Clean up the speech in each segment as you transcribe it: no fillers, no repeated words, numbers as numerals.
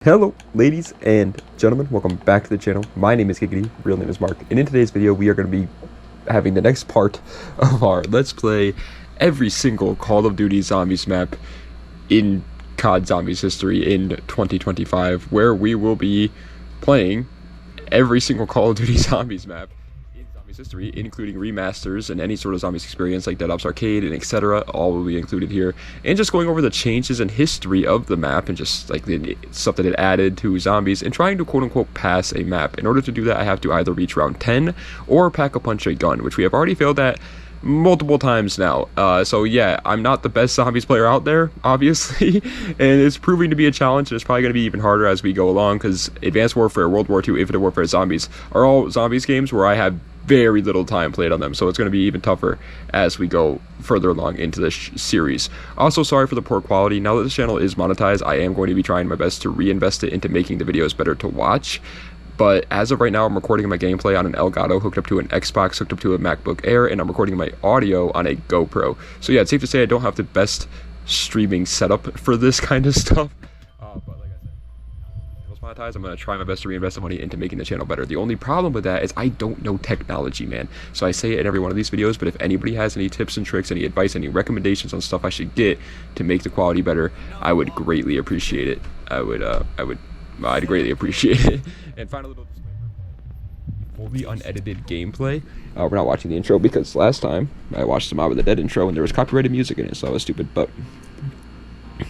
Hello ladies and gentlemen, welcome back to the channel. My name is Giggity, real name is Mark, and in today's video we are going to be having the next part of our Let's Play every single Call of Duty Zombies map in COD Zombies history in 2025, where we will be playing every single Call of Duty Zombies map in Zombies history, including remasters and any sort of Zombies experience like Dead Ops Arcade and etc. All will be included here, and just going over the changes and history of the map and just like the stuff that it added to Zombies, and trying to quote-unquote pass a map. In order to do that, I have to either reach round 10 or pack a punch a gun, which we have already failed at multiple times now. So yeah, I'm not the best Zombies player out there, obviously, and it's proving to be a challenge, and it's probably going to be even harder as we go along, because Advanced Warfare, World War II, Infinite Warfare, Zombies are all Zombies games where I have very little time played on them, so it's going to be even tougher as we go further along into this series. Also, sorry for the poor quality. Now that this channel is monetized, I am going to be trying my best to reinvest it into making the videos better to watch. But as of right now, I'm recording my gameplay on an Elgato hooked up to an Xbox, hooked up to a MacBook Air, and I'm recording my audio on a GoPro. So yeah, it's safe to say I don't have the best streaming setup for this kind of stuff. But like I said, if it's monetized, I'm going to try my best to reinvest the money into making the channel better. The only problem with that is I don't know technology, man. So I say it in every one of these videos, but if anybody has any tips and tricks, any advice, any recommendations on stuff I should get to make the quality better, I would greatly appreciate it. I'd greatly appreciate it. And final little disclaimer, fully unedited gameplay. We're not watching the intro because last time I watched the Mob of the Dead intro and there was copyrighted music in it, so I was stupid. But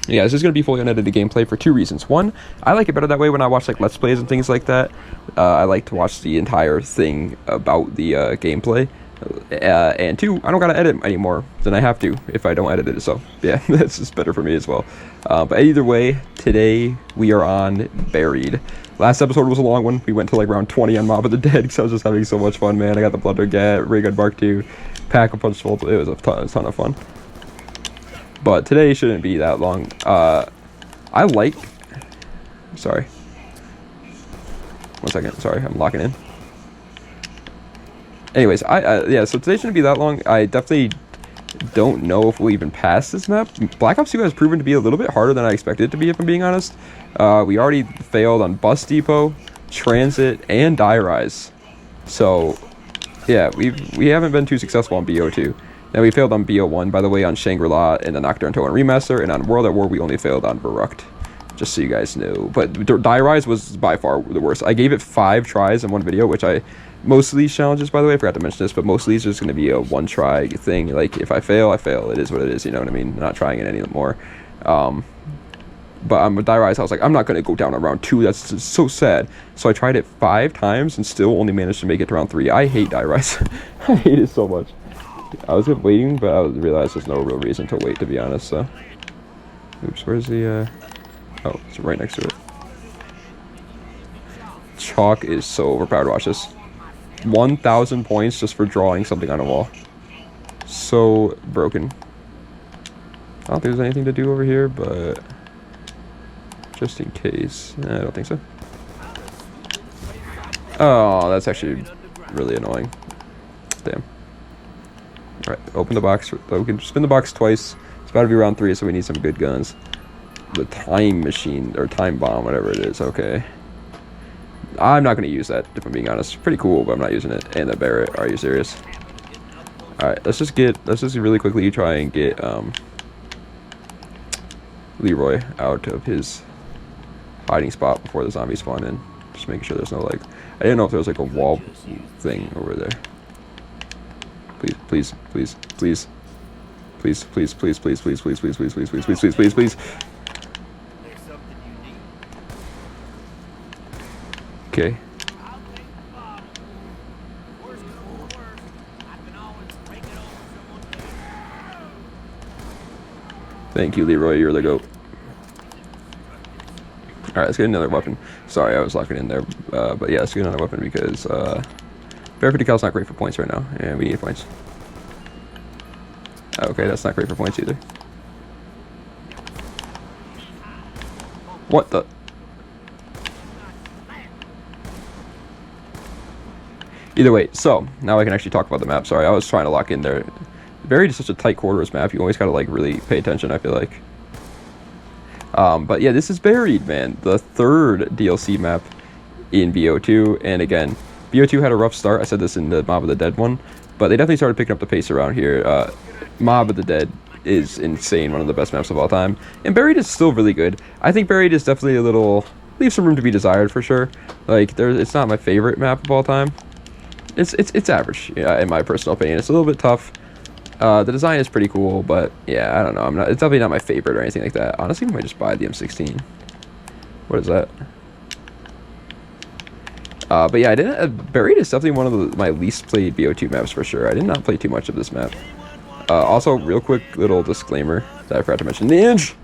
yeah, this is going to be fully unedited gameplay for two reasons. One, I like it better that way when I watch like Let's Plays and things like that. I like to watch the entire thing about the gameplay. And two, I don't gotta edit anymore than I have to if I don't edit it, so yeah, that's just better for me as well. But either way, today we are on Buried. Last episode was a long one. We went to like round 20 on Mob of the Dead because I was just having so much fun, man. I got the Blunder Gat, Ray Gun Mark II, Pack a Punch Full. It was a ton of fun. But today shouldn't be that long. Sorry. 1 second, sorry, I'm locking in. Anyways, yeah, so today shouldn't be that long. I definitely don't know if we'll even pass this map. Black Ops 2 has proven to be a little bit harder than I expected it to be, if I'm being honest. We already failed on Bus Depot, Transit, and Die Rise. So, yeah, we haven't been too successful on BO2. Now, we failed on BO1, by the way, on Shangri-La and the Nocturne Tow and Remaster, and on World at War, we only failed on Verrucht. Just so you guys know. But Die Rise was by far the worst. I gave it 5 tries in one video, which most of these challenges, by the way, I forgot to mention this, but most of these are just going to be a one-try thing. Like, if I fail, I fail. It is what it is, you know what I mean? I'm not trying it anymore. But on Die Rise, I was like, I'm not going to go down on round 2. That's just so sad. So I tried it 5 times and still only managed to make it to round 3. I hate Die Rise. I hate it so much. I was waiting, but I realized there's no real reason to wait, to be honest, so. Oops, where's the, oh, it's right next to it. Chalk is so overpowered. Watch this. 1,000 points just for drawing something on a wall. So broken. I don't think there's anything to do over here, but just in case. I don't think so. Oh, that's actually really annoying. Damn. Alright, open the box. We can spin the box twice. It's about to be round 3, so we need some good guns. The time machine, or time bomb, whatever it is. Okay. I'm not going to use that, if I'm being honest. Pretty cool, but I'm not using it. And the Barrett. Are you serious? Alright, let's just really quickly try and get Leroy out of his hiding spot before the zombies spawn in. Just making sure there's no, like, I didn't know if there was like a wall thing over there. Please, please, please, please, please, please, please, please, please, please, please, please, please, please, please, please, please, please. Okay. Thank you, Leroy. You're the GOAT. Alright, let's get another weapon. Sorry, I was locking in there. But yeah, let's get another weapon because Bear 50 cal's not great for points right now, and we need points. Okay, that's not great for points either. What the? Either way, so now I can actually talk about the map. Sorry, I was trying to lock in there. Buried is such a tight quarters map. You always gotta like really pay attention, I feel like. But yeah, this is Buried, man. The third DLC map in BO2. And again, BO2 had a rough start. I said this in the Mob of the Dead one. But they definitely started picking up the pace around here. Mob of the Dead is insane. One of the best maps of all time. And Buried is still really good. I think Buried is definitely a little... leaves some room to be desired for sure. Like, it's not my favorite map of all time. It's average, yeah, in my personal opinion. It's a little bit tough. The design is pretty cool, but yeah, I don't know. It's definitely not my favorite or anything like that. Honestly, I might just buy the M16. What is that? But yeah, Buried is definitely one of my least played BO2 maps for sure. I did not play too much of this map. Also, real quick little disclaimer that I forgot to mention. Ninja!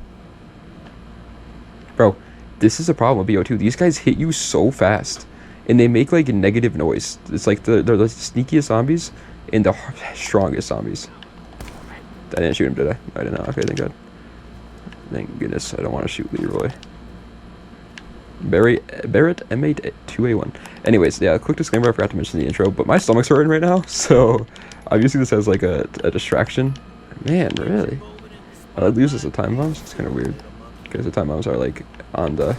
Bro, this is a problem with BO2. These guys hit you so fast, and they make like a negative noise. It's like they're the sneakiest zombies and the strongest zombies. I didn't shoot him, did I? I did not. Okay, thank God. Thank goodness. I don't want to shoot Leroy. Barrett M8 2A1. Anyways, yeah, quick disclaimer, I forgot to mention the intro, but my stomach's hurting right now, so I'm using this as like a distraction. Man, really? I'd use this as time bombs? It's kind of weird, because the time bombs are like on the...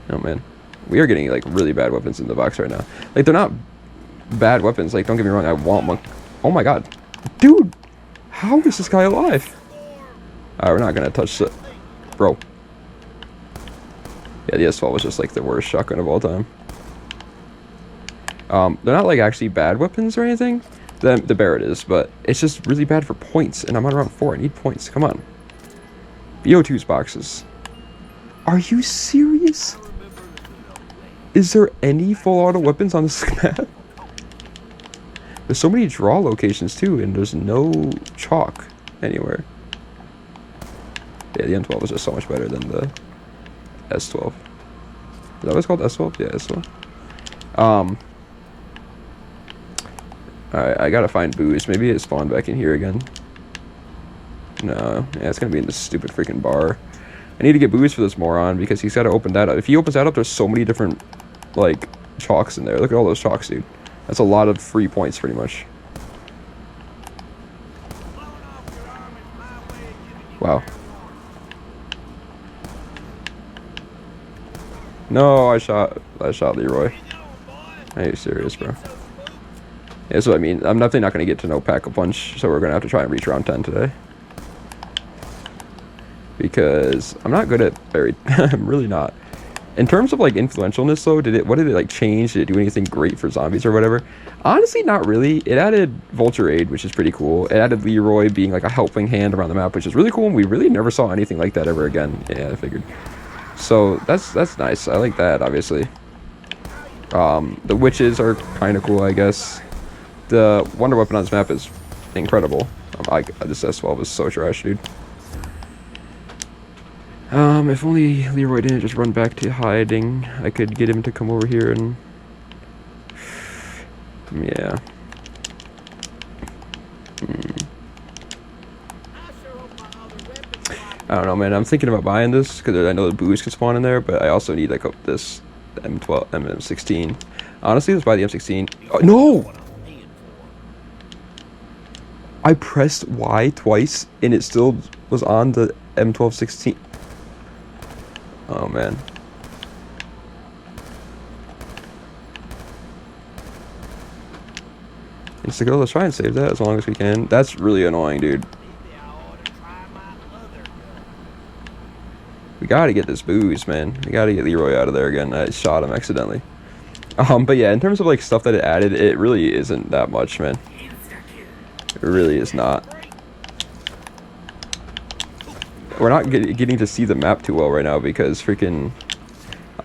Oh man. We are getting like really bad weapons in the box right now. Like, they're not bad weapons, like, don't get me wrong, I want one. Oh my god. Dude! How is this guy alive? We're not gonna touch the... Bro. Yeah, the S12 was just like the worst shotgun of all time. They're not like actually bad weapons or anything. The Barrett is, but it's just really bad for points, and I'm on round 4. I need points. Come on. BO2's boxes. Are you serious? Is there any full auto weapons on this map? There's so many draw locations too, and there's no chalk anywhere. Yeah, the M12 is just so much better than the S12. Is that what it's called? S12? Yeah, S12. Alright, I gotta find booze. Maybe it spawned back in here again. No, yeah, it's gonna be in this stupid freaking bar. I need to get booze for this moron because he's gotta open that up. If he opens that up, there's so many different, like, chalks in there. Look at all those chalks, dude. That's a lot of free points, pretty much. Wow. No, I shot Leroy. Are you serious, bro? Yeah, that's what I mean. I'm definitely not going to get to no Pack-a-Punch, so we're going to have to try and reach round 10 today. Because I'm not good at Buried. I'm really not. In terms of, like, influentialness, though, what did it, like, change? Did it do anything great for zombies or whatever? Honestly, not really. It added Vulture Aid, which is pretty cool. It added Leroy being, like, a helping hand around the map, which is really cool, and we really never saw anything like that ever again. Yeah, I figured. So, that's nice. I like that, obviously. The witches are kind of cool, I guess. The wonder weapon on this map is incredible. This S12 is so trash, dude. If only Leroy didn't just run back to hiding, I could get him to come over here and... Yeah. I don't know, man. I'm thinking about buying this, because I know the booze can spawn in there, but I also need, like, this M16. Honestly, let's buy the M16. Oh, no! I pressed Y twice, and it still was on the M1216. Oh, man. Insta-go, let's try and save that as long as we can. That's really annoying, dude. We gotta get this booze, man. We gotta get Leroy out of there again. I shot him accidentally. But yeah, in terms of, like, stuff that it added, it really isn't that much, man. It really is not. We're not getting to see the map too well right now because freaking...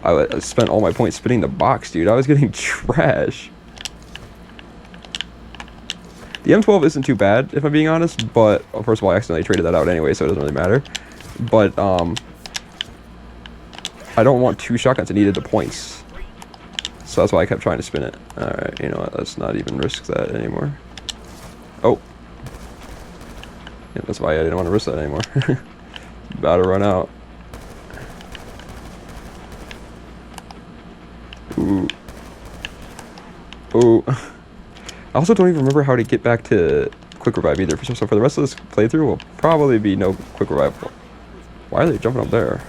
I spent all my points spinning the box, dude. I was getting trash. The M12 isn't too bad, if I'm being honest, but... Well, first of all, I accidentally traded that out anyway, so it doesn't really matter. But, I don't want 2 shotguns. I needed the points. So that's why I kept trying to spin it. Alright, you know what? Let's not even risk that anymore. Oh. Yeah, that's why I didn't want to risk that anymore. About to run out. Ooh. Ooh. I also don't even remember how to get back to quick revive either. So for the rest of this playthrough, will probably be no quick revive. Why are they jumping up there?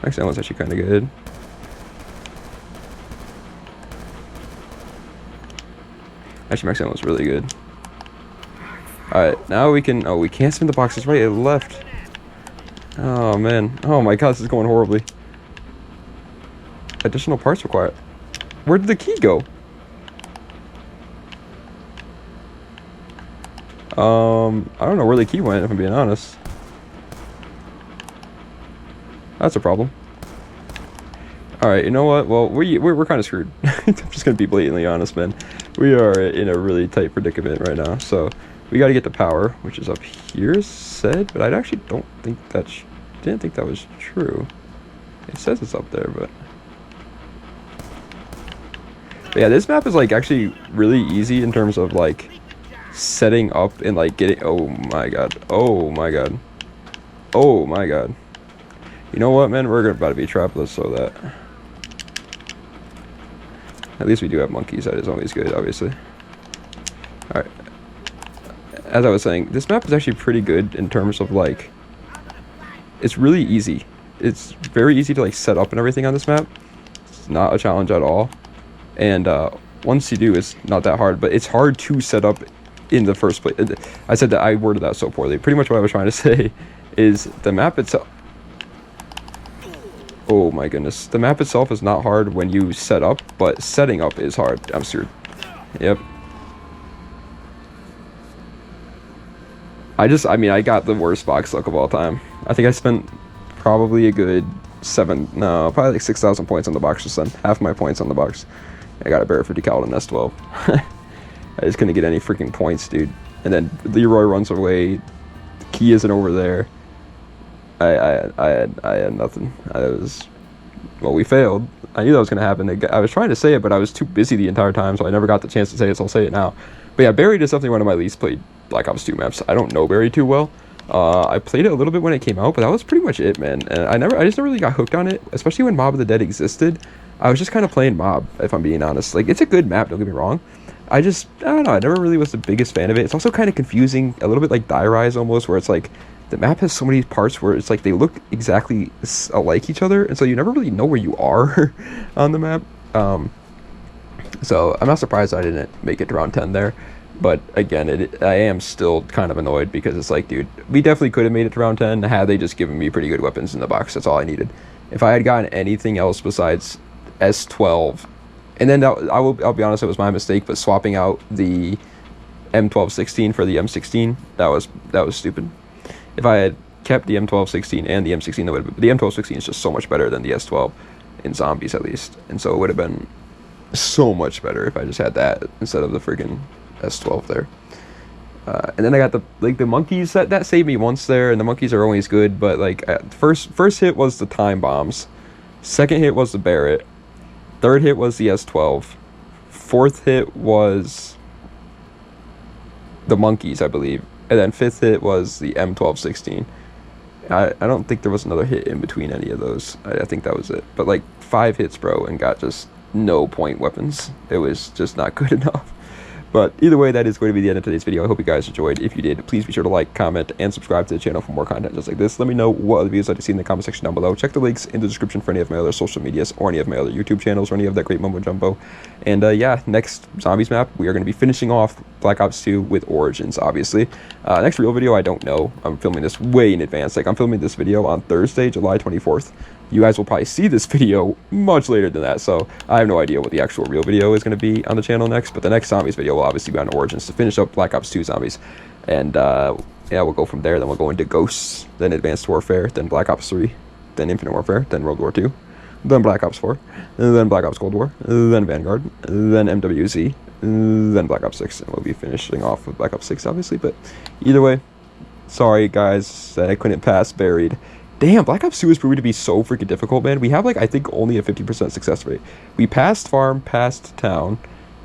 Max ammo is actually kind of good. Actually, max ammo is really good. Alright, now we can... Oh, we can't spin the boxes right and left. Oh, man. Oh, my God, this is going horribly. Additional parts required. Where did the key go? I don't know where the key went, if I'm being honest. That's a problem. Alright, you know what? Well, we're kind of screwed. I'm just going to be blatantly honest, man. We are in a really tight predicament right now. So, we got to get the power, which is up here, said. But I actually don't think that's... Didn't think that was true. It says it's up there, but yeah, this map is like actually really easy in terms of like setting up and like getting... Oh my God. Oh my God. Oh my God. You know what, man? We're about to be trapped. Let's show that. At least we do have monkeys. That is always good, obviously. Alright. As I was saying, this map is actually pretty good in terms of like... It's really easy. It's very easy to like set up and everything on this map. It's not a challenge at all. And once you do, it's not that hard. But it's hard to set up in the first place. I said that I worded that so poorly. Pretty much what I was trying to say is the map itself... Oh my goodness. The map itself is not hard when you set up, but setting up is hard. I'm screwed. Yep. I mean, I got the worst box luck of all time. I think I spent probably a good probably like 6,000 points on the box just then. Half my points on the box. I got a Barrett 50 cal and S12. I just couldn't get any freaking points, dude. And then Leroy runs away. The key isn't over there. I had nothing. Well, we failed. I knew that was going to happen. I was trying to say it, but I was too busy the entire time, so I never got the chance to say it, so I'll say it now. But yeah, Buried is definitely one of my least played Black Ops 2 maps. I don't know Buried too well. I played it a little bit when it came out, but that was pretty much it, man. And I just never really got hooked on it, especially when Mob of the Dead existed. I was just kind of playing Mob, if I'm being honest. Like, it's a good map, don't get me wrong. I don't know, I never really was the biggest fan of it. It's also kind of confusing, a little bit like Die Rise almost, where it's like, the map has so many parts where it's like they look exactly alike each other, and so you never really know where you are on the map. So I'm not surprised I didn't make it to round 10 there. But again, I am still kind of annoyed because it's like, dude, we definitely could have made it to round 10 had they just given me pretty good weapons in the box. That's all I needed. If I had gotten anything else besides S12, and then I'll be honest, it was my mistake, but swapping out the M1216 for the M16, that was stupid. If I had kept the M1216 and the M16, the M1216 is just so much better than the S12 in zombies, at least. And so it would have been so much better if I just had that instead of the freaking S12 there. And then I got the monkeys. That saved me once there, and the monkeys are always good. But like first hit was the time bombs, second hit was the Barrett, third hit was the S12, fourth hit was the monkeys, I believe. And then fifth hit was the M1216. I don't think there was another hit in between any of those. I think that was it. But like 5 hits, bro, and got just no point weapons. It was just not good enough. But either way, that is going to be the end of today's video. I hope you guys enjoyed. If you did, please be sure to like, comment, and subscribe to the channel for more content just like this. Let me know what other videos I'd like to see in the comment section down below. Check the links in the description for any of my other social medias or any of my other YouTube channels or any of that great mumbo jumbo. And yeah, next Zombies map, we are going to be finishing off Black Ops 2 with Origins, obviously. Next real video, I don't know. I'm filming this way in advance. Like, I'm filming this video on Thursday, July 24th. You guys will probably see this video much later than that, so I have no idea what the actual real video is going to be on the channel next, but the next Zombies video will obviously be on Origins to finish up Black Ops 2 Zombies. And yeah, we'll go from there. Then we'll go into Ghosts, then Advanced Warfare, then Black Ops 3, then Infinite Warfare, then World War 2, then Black Ops 4, then Black Ops Cold War, then Vanguard, then MWZ, then Black Ops 6, and we'll be finishing off with Black Ops 6, obviously. But either way, sorry guys that I couldn't pass Buried. Damn, Black Ops 2 is proving to be so freaking difficult, man. We have, like, I think only a 50% success rate. We passed Farm, passed Town,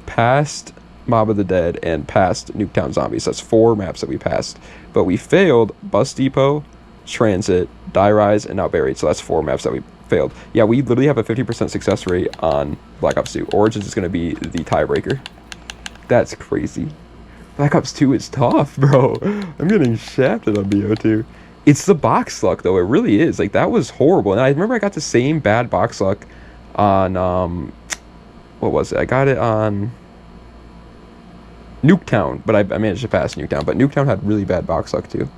passed Mob of the Dead, and passed Nuketown Zombies. That's 4 maps that we passed. But we failed Bus Depot, Transit, Die Rise, and now Buried. So that's 4 maps that we failed. Yeah, we literally have a 50% success rate on Black Ops 2. Origins is going to be the tiebreaker. That's crazy. Black Ops 2 is tough, bro. I'm getting shafted on BO2. It's the box luck, though. It really is. Like, that was horrible. And I remember I got the same bad box luck on, what was it? I got it on Nuketown, but I managed to pass Nuketown. But Nuketown had really bad box luck, too.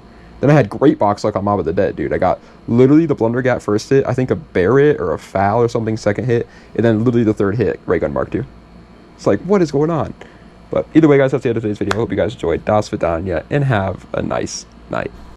Then I had great box luck on Mob of the Dead, dude. I got literally the Blundergat first hit, I think a Barrett or a Foul or something second hit, and then literally the third hit, Ray Gun Mark II. It's like, what is going on? But either way, guys, that's the end of today's video. Hope you guys enjoyed. Das Vidania, and have a nice night.